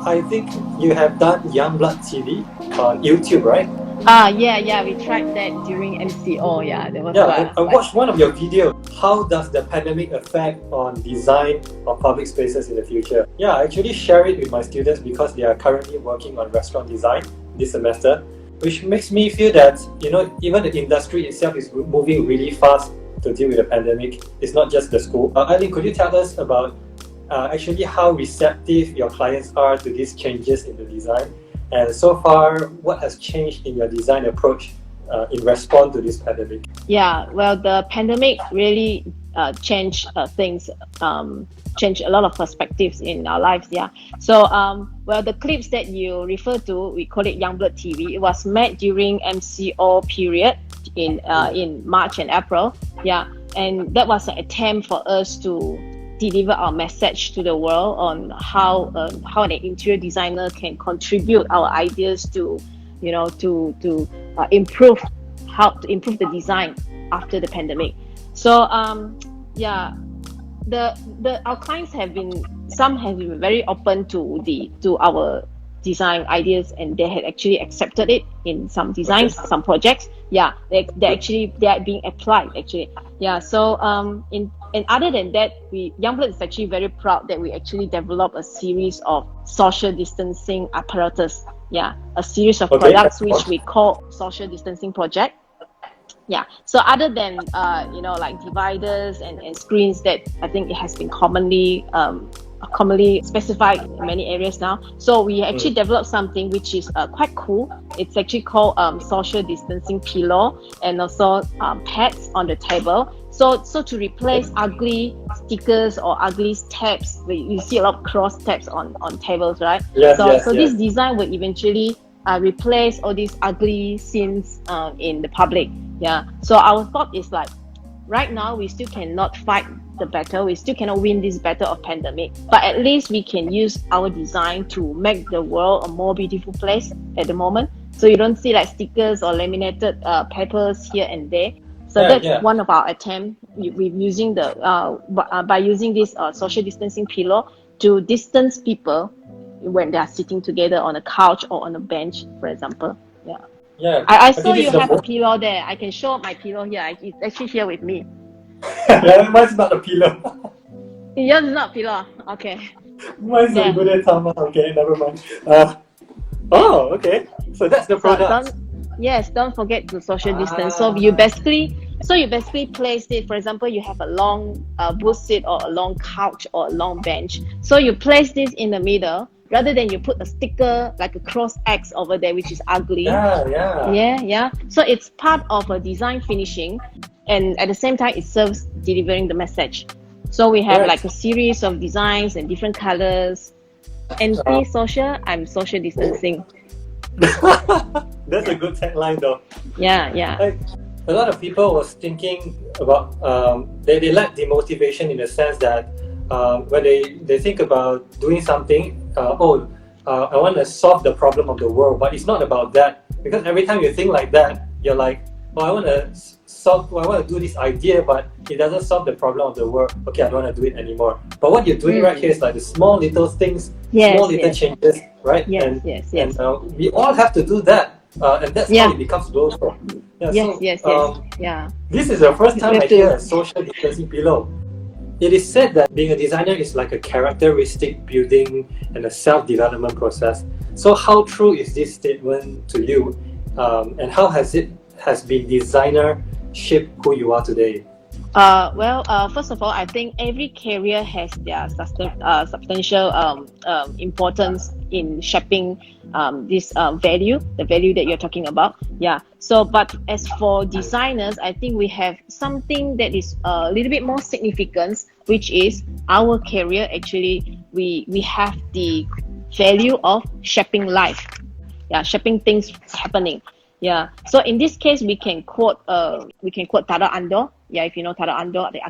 I think you have done Youngblood TV on YouTube, right? Yeah, we tried that during MCO. Yeah, there was Yeah, I like, watched one of your videos. How does the pandemic affect on design of public spaces in the future? Yeah, I actually share it with my students because they are currently working on restaurant design this semester, which makes me feel that even the industry itself is moving really fast to deal with the pandemic. It's not just the school. Eileen, could you tell us about actually how receptive your clients are to these changes in the design? And so far, what has changed in your design approach in response to this pandemic? yeah. Well, the pandemic really changed things. Changed a lot of perspectives in our lives. Yeah. So, well, the clips that you refer to, we call it Youngblood TV. It was made during MCO period in March and April. Yeah, and that was an attempt for us to deliver our message to the world on how an interior designer can contribute our ideas to, improve the design after the pandemic. So yeah, the our clients have been some have been very open to our design ideas, and they had actually accepted it in some Okay. designs, some projects. Yeah, they are being applied actually. Yeah. So in and other than that, Youngblood is actually very proud that we actually developed a series of social distancing apparatus. Yeah, a series of Okay. products which we call social distancing project. Yeah, so other than like dividers and screens that I think it has been commonly specified in many areas now, so we actually developed something which is quite cool. It's actually called social distancing pillow, and also pads on the table, so to replace ugly stickers or ugly tabs. You see a lot of cross tabs on tables, right? Yes, yes, So this yes. design will eventually replace all these ugly scenes in the public. Yeah. So our thought is like, right now we still cannot fight the battle. We still cannot win this battle of pandemic. But at least we can use our design to make the world a more beautiful place at the moment. So you don't see like stickers or laminated papers here and there. So Yeah, that's yeah. one of our attempt with using by using this social distancing pillow to distance people when they are sitting together on a couch or on a bench, for example. Yeah. Yeah. I I saw think this you is the have a most. pillow there. I can show my pillow here. It's actually here with me. Yeah, mine's not a pillow. Yours is not pillow. Okay. Mine's a There. good tama. Okay, never mind. Yeah. Oh, okay. So that's the So product. don't forget to social distance. Ah. So you basically place it. For example, you have a long booth seat or a long couch or a long bench. So you place this in the middle rather than you put a sticker like a cross X over there, which is ugly. Yeah, yeah. Yeah. So it's part of a design finishing, and at the same time, it serves delivering the message. So we have like Correct. a series of designs and different colors. Uh, Anti-social, I'm social distancing. that's a good tagline, though. Yeah. Like, a lot of people was thinking about they lack the motivation in the sense that when they think about doing something, I want to solve the problem of the world, but it's not about that, because every time you think like that, you're like, oh, I want to do this idea, but it doesn't solve the problem of the world. Okay, I don't want to do it anymore. But what you're doing right here is like the small little things, small Yes, little yes, changes, right? yes. And we all have to do that, and that's how Yeah, it becomes global. Yeah. So yes. Yeah. this is the first We time I have hear to. a social distancing pillow. It is said that being a designer is like a characteristic building and a self-development process. So how true is this statement to you, and how has been designer shaped who you are today? First of all, I think every career has their substantial importance in shaping this the value that you're talking about. Yeah. So, but as for designers, I think we have something that is a little bit more significant, which is our career. Actually, we have the value of shaping life. Yeah, shaping things happening. Yeah. So in this case, we can quote Taro Ando. Yeah, if you know Taro Ando, the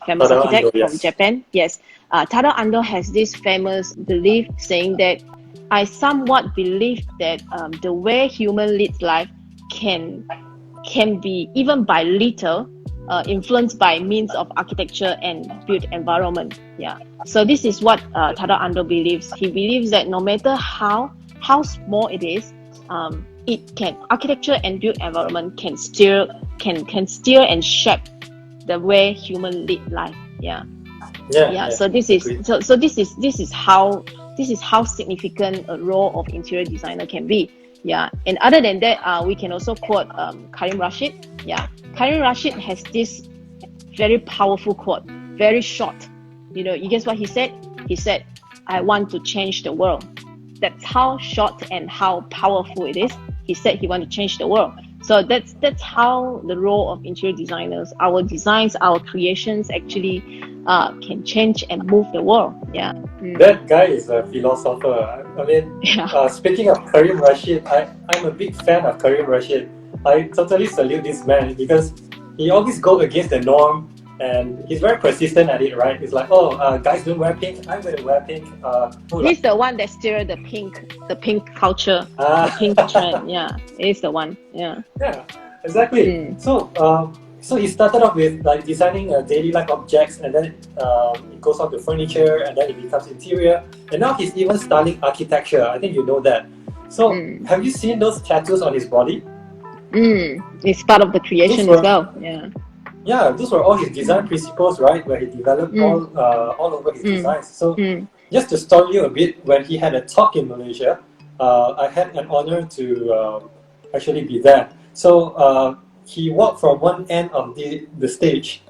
famous Pada Ando, architect from yes. Japan. Yes. Taro Ando has this famous belief saying that I somewhat believe that the way human leads life can can be even by little influenced by means of architecture and built environment. Yeah. So this is what Tada Ando believes. He believes that no matter how small it is, architecture and built environment can steer and shape the way human lead life. Yeah. So this is this is how significant a role of interior designer can be. Yeah. And other than that, we can also quote Karim Rashid. Yeah. Karim Rashid has this very powerful quote, very short. You know, you guess what he said? He said, "I want to change the world." That's how short and how powerful it is. He said he want to change the world. So that's how the role of interior designers, our designs, our creations actually can change and move the world. Yeah. That guy is a philosopher. I mean, speaking of Karim Rashid, I'm a big fan of Karim Rashid. I totally salute this man because he always goes against the norm and he's very persistent at it, right? It's like, guys don't wear pink, I'm going to wear pink. He's the one that steered the pink culture, the pink trend. Yeah, he's the one. Yeah. Yeah, exactly. So he started off with like designing daily life objects, and then it goes on to furniture, and then it becomes interior, and now he's even styling architecture. I think you know that. So have you seen those tattoos on his body? It's part of the creation as well. Yeah. Yeah, those were all his design principles, right? Where he developed all over his designs. So just to stall you a bit, when he had a talk in Malaysia, I had an honor to actually be there. So he walked from one end of the stage.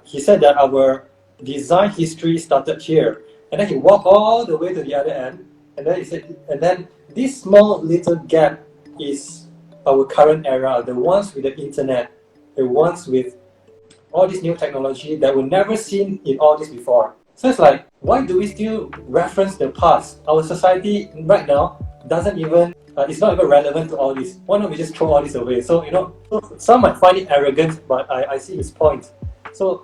He said that our design history started here, and then he walked all the way to the other end, and then he said, and then this small little gap is our current era, the ones with the internet, the ones with all this new technology that were never seen in all this before. So it's like, why do we still reference the past? Our society right now doesn't even, it's not even relevant to all this. Why don't we just throw all this away? So, you know, some might find it arrogant, but I see his point. So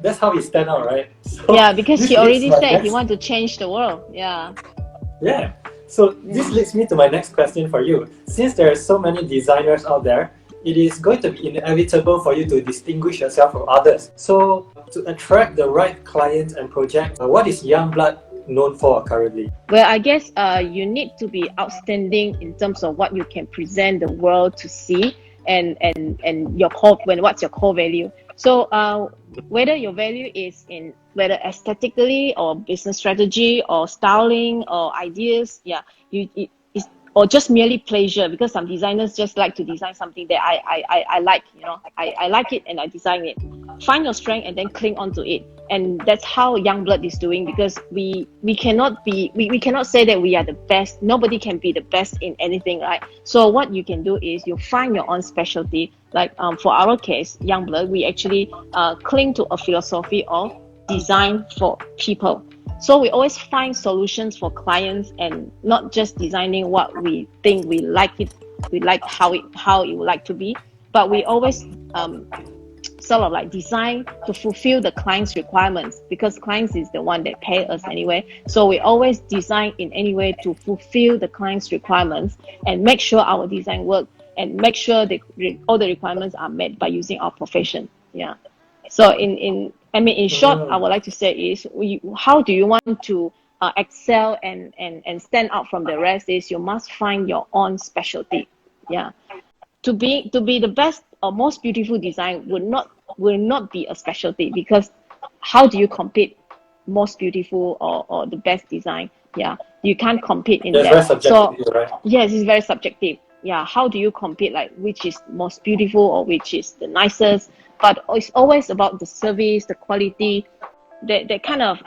that's how he stand out, right? So yeah, because he already said he wants to change the world. Yeah. Yeah. So this leads me to my next question for you. Since there are so many designers out there, it is going to be inevitable for you to distinguish yourself from others. So to attract the right clients and projects, what is Youngblood known for currently? Well, I guess you need to be outstanding in terms of what you can present the world to see, and your what's your core value. So whether your value is in whether aesthetically or business strategy or styling or ideas, or just merely pleasure, because some designers just like to design something that I like, you know, I like it and I design it. Find your strength and then cling onto it. And that's how Youngblood is doing, because we cannot say that we are the best. Nobody can be the best in anything, right? So what you can do is you find your own specialty. Like for our case, Youngblood, we actually cling to a philosophy of design for people. So we always find solutions for clients and not just designing what we think we like how it would like to be, but we always sort of like design to fulfill the client's requirements, because clients is the one that pay us anyway. So we always design in any way to fulfill the client's requirements and make sure our design work and make sure that all the requirements are met by using our profession. Yeah. So in short, I would like to say is how do you want to excel and stand out from the rest is you must find your own specialty. Yeah. To be the best or most beautiful design will not be a specialty, because how do you compete most beautiful or the best design? Yeah. You can't compete in that. Very subjective, so right? Yes, it's very subjective. Yeah. How do you compete, like which is most beautiful or which is the nicest? But it's always about the service, the quality, that kind of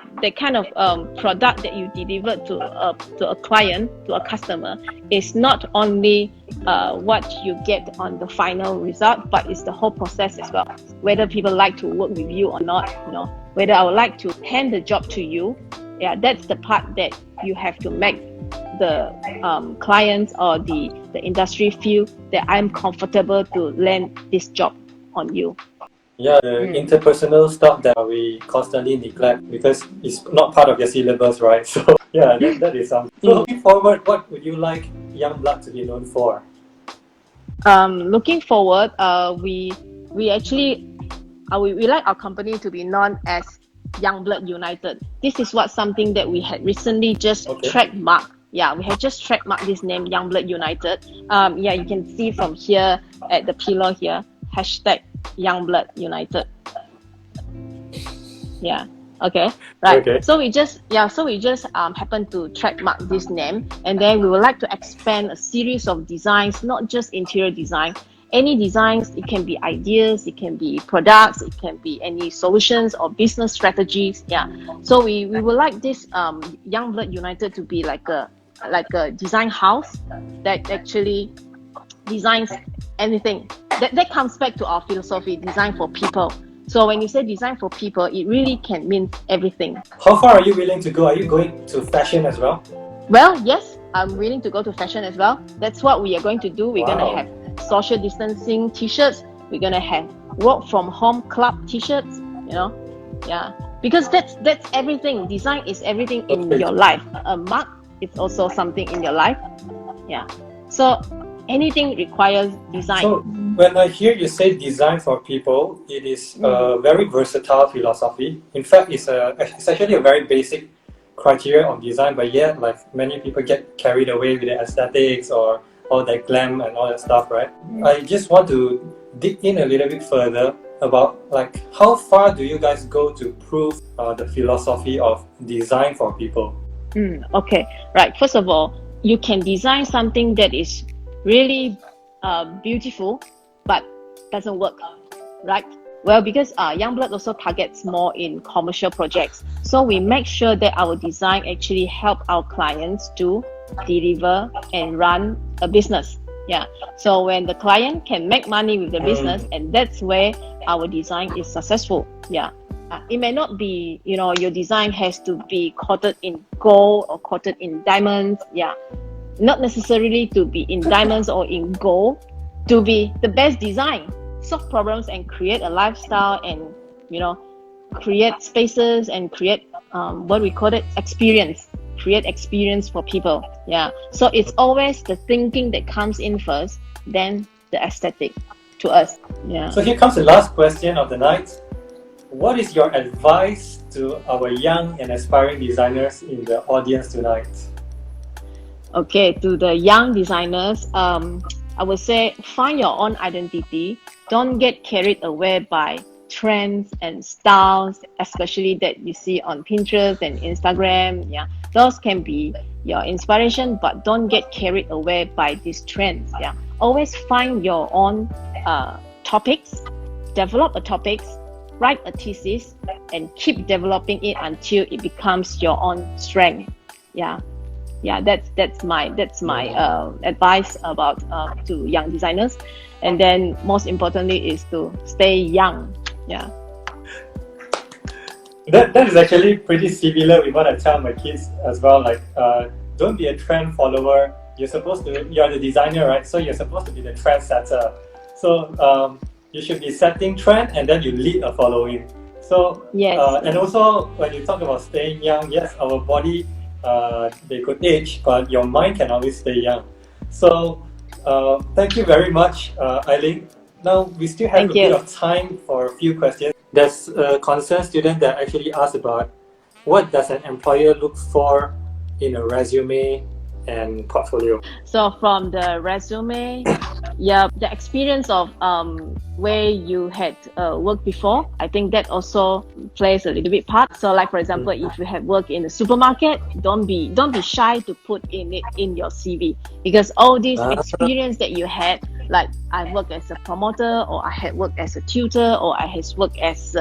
product that you deliver to a client, to a customer, is not only what you get on the final result, but it's the whole process as well. Whether people like to work with you or not, you know, whether I would like to hand the job to you, yeah, that's the part that you have to make the clients or the industry feel that I'm comfortable to land this job on you. Yeah, the interpersonal stuff that we constantly neglect because it's not part of your syllabus, right? So yeah, that is something. So looking forward, what would you like Youngblood to be known for? Looking forward, we we actually we like our company to be known as Young Blood United. This is something that we had recently just trademarked. Yeah, we had just trademarked this name, Young Blood United. Yeah, you can see from here at the pillar here, hashtag Young Blood United. Yeah. Okay. Right. Okay. So we just happen to trademark this name, and then we would like to expand a series of designs, not just interior design. Any designs, it can be ideas, it can be products, it can be any solutions or business strategies. Yeah. So we would like this Young Blood United to be like a design house that actually designs anything. That comes back to our philosophy, design for people. So when you say design for people, it really can mean everything. How far are you willing to go? Are you going to fashion as well? Well, yes, I'm willing to go to fashion as well. That's what we are going to do. We're going to have social distancing t-shirts. We're going to have work from home club t-shirts, yeah. Because that's everything. Design is everything in your life. A mug is also something in your life. Yeah. So anything requires design. So when I hear you say design for people, it is a very versatile philosophy. In fact, it's actually a very basic criteria of design, but yet like many people get carried away with the aesthetics or all that glam and all that stuff, right? I just want to dig in a little bit further about like how far do you guys go to prove the philosophy of design for people? Okay, right. First of all, you can design something that is really beautiful but doesn't work, right? Well, because Youngblood also targets more in commercial projects, so we make sure that our design actually help our clients to deliver and run a business. Yeah, so when the client can make money with the business, and that's where our design is successful. Yeah. It may not be, your design has to be coated in gold or coated in diamonds. Yeah, not necessarily to be in diamonds or in gold to be the best design. Solve problems and create a lifestyle, and create spaces and create what we call it experience. Create experience for people. Yeah. So it's always the thinking that comes in first, then the aesthetic to us. Yeah. So here comes the last question of the night. What is your advice to our young and aspiring designers in the audience tonight? Okay, to the young designers, I would say find your own identity. Don't get carried away by trends and styles, especially that you see on Pinterest and Instagram. Yeah, those can be your inspiration, but don't get carried away by these trends. Yeah, always find your own topics, develop a topics, write a thesis, and keep developing it until it becomes your own strength. Yeah. Yeah, that's my advice about to young designers, and then most importantly is to stay young. Yeah. That is actually pretty similar with what I tell my kids as well. Like, don't be a trend follower. You're the designer, right? So you're supposed to be the trendsetter. So you should be setting trend, and then you lead a following. So yes. And also when you talk about staying young, yes, our body. They could age, but your mind can always stay young. So thank you very much, Ling. Now we still have a bit of time for a few questions. There's a concerned student that actually asked about what does an employer look for in a resume and portfolio. So from the resume, yeah, the experience of where you had worked before, I think that also plays a little bit part. So like for example, if you have worked in the supermarket, don't be shy to put in it in your CV, because all this experience that you had, like I worked as a promoter, or I had worked as a tutor, or I has worked as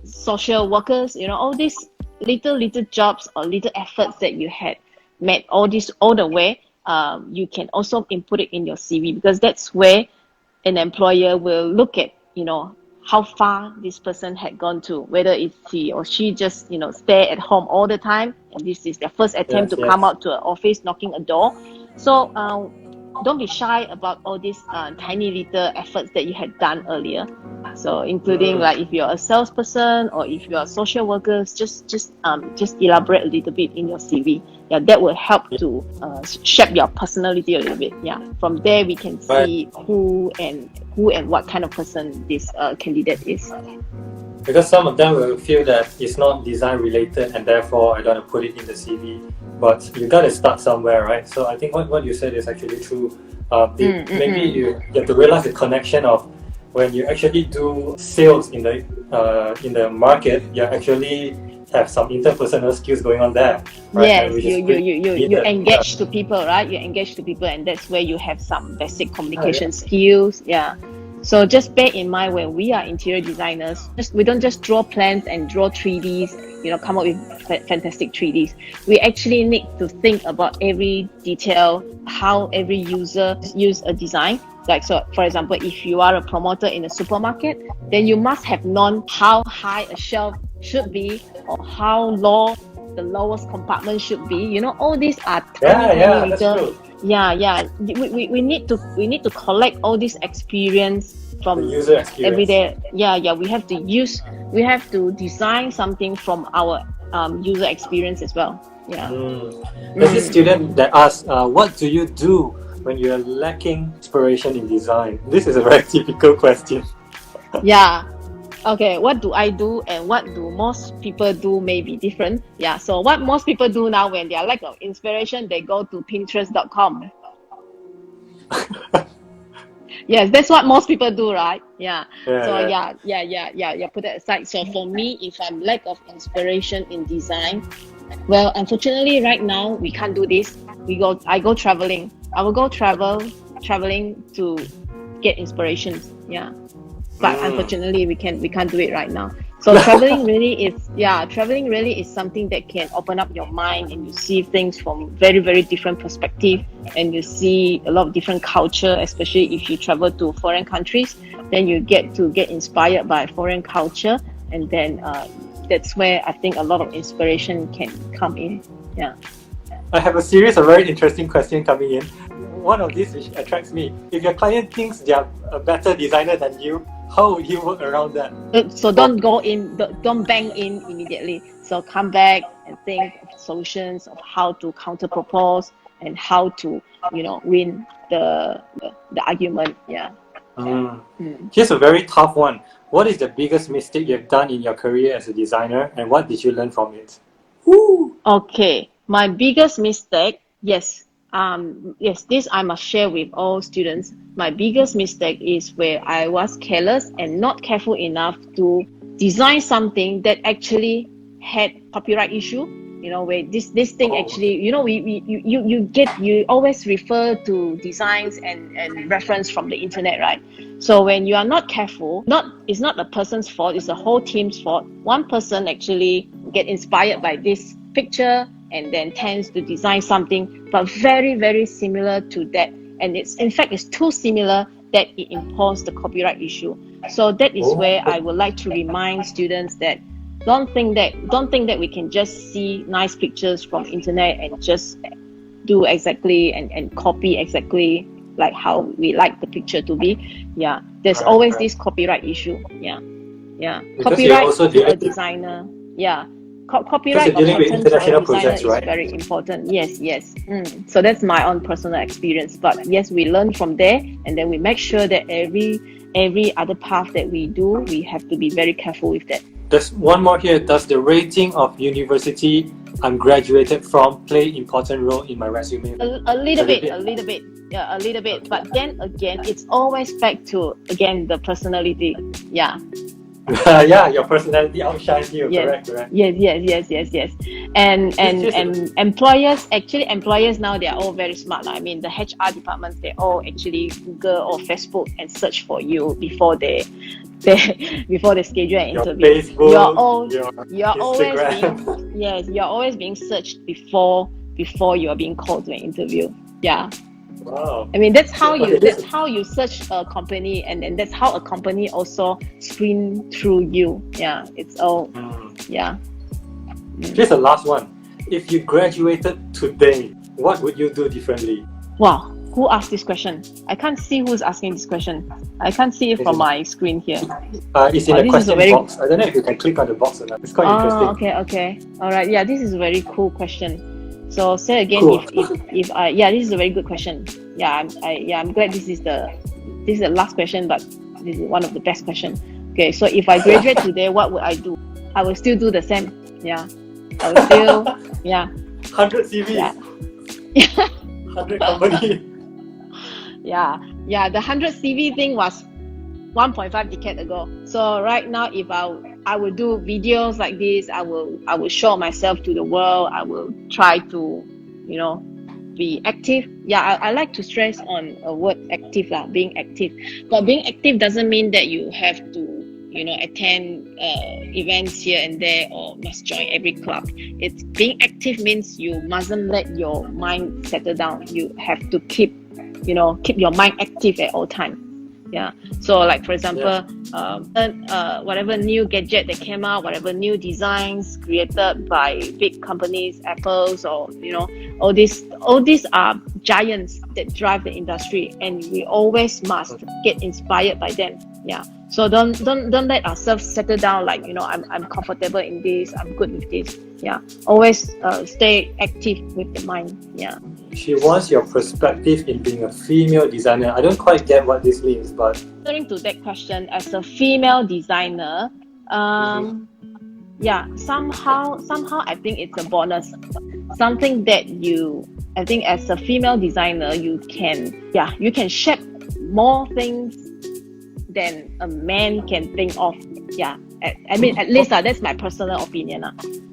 social workers, all these little jobs or little efforts that you had made all the way, you can also input it in your CV, because that's where an employer will look at, how far this person had gone to, whether it's he or she just, stay at home all the time, and this is their first attempt to come out to an office, knocking a door. So don't be shy about all these tiny little efforts that you had done earlier. So including like if you're a salesperson or if you're a social worker, just elaborate a little bit in your CV. Yeah, that will help to shape your personality a little bit. Yeah, from there we can see who and what kind of person this candidate is. Because some of them will feel that it's not design related and therefore I don't want to put it in the CV. But you got to start somewhere, right? So I think what you said is actually true. Maybe you have to realize the connection of when you actually do sales in the market, you actually have some interpersonal skills going on there. Right? Yes, you engage to people, right? You engage to people, and that's where you have some basic communication skills. Yeah. So just bear in mind when we are interior designers, we don't just draw plans and draw 3Ds, come up with fantastic 3Ds. We actually need to think about every detail, how every user use a design. Like, so for example, if you are a promoter in a supermarket, then you must have known how high a shelf should be or how low the lowest compartment should be. All these are tiny little. Yeah. We need to collect all this experience from the user experience. Every day. Yeah. We have to design something from our user experience as well. Yeah. There's this student that asks, what do you do when you're lacking inspiration in design? This is a very typical question. Yeah. Okay, what do I do and what do most people do may be different. Yeah, so what most people do now when they are lack of inspiration, they go to Pinterest.com. Yes, that's what most people do, right? Yeah. Put that aside. So for me, if I'm lack of inspiration in design, well, unfortunately, right now we can't do this. I go traveling. I will go traveling to get inspirations. Yeah. But unfortunately, we can't do it right now. So traveling really is something that can open up your mind and you see things from very, very different perspective, and you see a lot of different culture, especially if you travel to foreign countries. Then you get inspired by foreign culture, and then that's where I think a lot of inspiration can come in. Yeah. I have a series of very interesting questions coming in. One of these which attracts me: if your client thinks they are a better designer than you, how would you work around that? So don't bang in immediately. So come back and think of solutions of how to counter propose and how to win the argument. Yeah. Here's a very tough one. What is the biggest mistake you've done in your career as a designer, and what did you learn from it? Woo! Okay, my biggest mistake, yes, this I must share with all students. My biggest mistake is where I was careless and not careful enough to design something that actually had copyright issue. Where this thing actually, you always refer to designs and reference from the internet, right? So when you are not careful, it's not a person's fault, it's a whole team's fault. One person actually get inspired by this picture and then tends to design something, but very, very similar to that. And it's too similar that it imposed the copyright issue. So that is where I would like to remind students that don't think that we can just see nice pictures from internet and just do exactly and copy exactly like how we like the picture to be. Yeah, there's always this copyright issue. Yeah. Because copyright to a designer. Yeah. Copyright or patent to a designer is very important. Yes. So that's my own personal experience. But yes, we learn from there, and then we make sure that every other path that we do, we have to be very careful with that. There's one more here. Does the rating of university I'm graduated from play important role in my resume? A little bit. Yeah, a little bit. But then again, it's always back to the personality. Yeah. Your personality outshines you. Yes. Correct. Yes. And employers now, they are all very smart. I mean, the HR departments, they all actually Google or Facebook and search for you before they schedule an interview. Facebook, you're always being searched before you are being called to an interview. Yeah. Wow. I mean, that's how you search a company, and that's how a company also screen through you. Yeah, it's all. Yeah. Here's the last one. If you graduated today, what would you do differently? Wow. Who asked this question? I can't see who's asking this question. I can't see it from my screen here. It's in the question box. I don't know if you can click on the box or not. It's quite interesting. Okay. All right. Yeah, this is a very cool question. So say again, Cool. if I this is a very good question. Yeah, I'm glad this is the last question, but this is one of the best questions. Okay, so if I graduate today, what would I do? I will still do the same. Yeah, I will still 100 CVs. Yeah. 100 company. Yeah, the 100 CV thing was 1.5 decade ago. So right now, if I will do videos like this, I will show myself to the world. I will try to, be active. Yeah, I like to stress on a word active, being active. But being active doesn't mean that you have to, attend events here and there or must join every club. It's being active means you mustn't let your mind settle down. You have to keep your mind active at all times. Yeah. So like for example, whatever new gadget that came out, whatever new designs created by big companies, Apple's or all these are giants that drive the industry, and we always must get inspired by them. Yeah. So don't let ourselves settle down like I'm comfortable in this, I'm good with this. Yeah. Always stay active with the mind. Yeah. She wants your perspective in being a female designer. I don't quite get what this means, but answering to that question, as a female designer, somehow I think it's a bonus, something that I think as a female designer you can shape more things than a man can think of. Yeah, I mean, at least that's my personal opinion.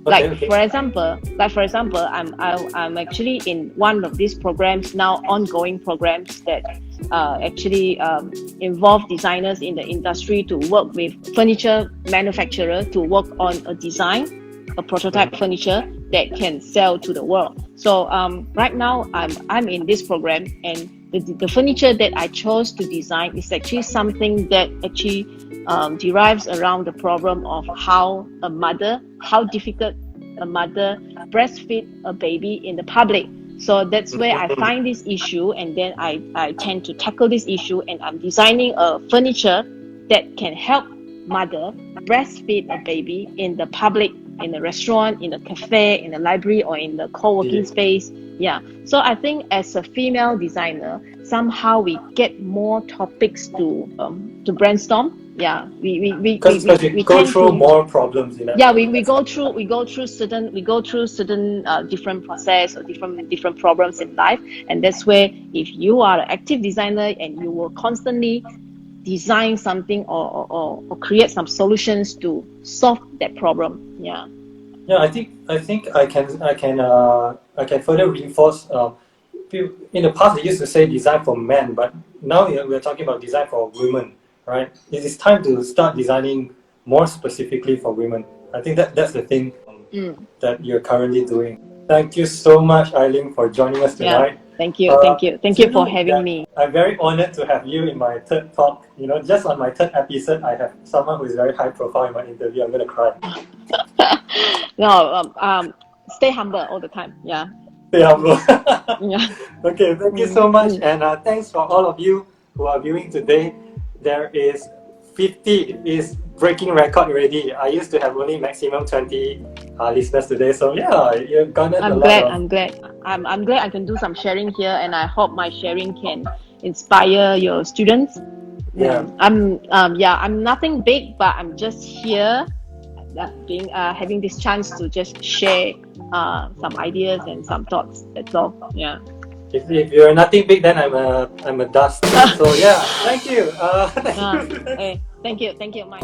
For example, I'm actually in one of these programs now, ongoing programs that actually involve designers in the industry to work with furniture manufacturer to work on a prototype furniture that can sell to the world. So right now I'm in this program, and the furniture that I chose to design is actually something that actually derives around the problem of how difficult a mother breastfeed a baby in the public. So that's where I find this issue, and then I tend to tackle this issue, and I'm designing a furniture that can help mother breastfeed a baby in the public, in the restaurant, in the cafe, in the library, or in the co-working space. Yeah. So I think as a female designer, somehow we get more topics to brainstorm. Yeah, we go through more problems. Yeah, we go through certain different process or different problems in life, and that's where if you are an active designer and you will constantly design something or create some solutions to solve that problem. Yeah. Yeah, I think I can further reinforce. In the past, they used to say design for men, but now we're talking about design for women, right? It is time to start designing more specifically for women. I think that's the thing that you're currently doing. Thank you so much, Eileen, for joining us tonight. Yeah, thank you for having me. I'm very honored to have you in my third talk. Just on my third episode, I have someone who is very high profile in my interview. I'm gonna cry. No, stay humble all the time. Yeah. Stay humble. Yeah. Okay, thank you so much, and thanks for all of you who are viewing today. There is 50 is breaking record already. I used to have only maximum 20 listeners today, so yeah, you've garnered a lot. I'm glad I can do some sharing here, and I hope my sharing can inspire your students. Yeah. I'm nothing big, but I'm just here having this chance to just share some ideas and some thoughts. That's all. Yeah. If you're nothing big, then I'm a dust. So yeah, thank you. Thank you, Mike.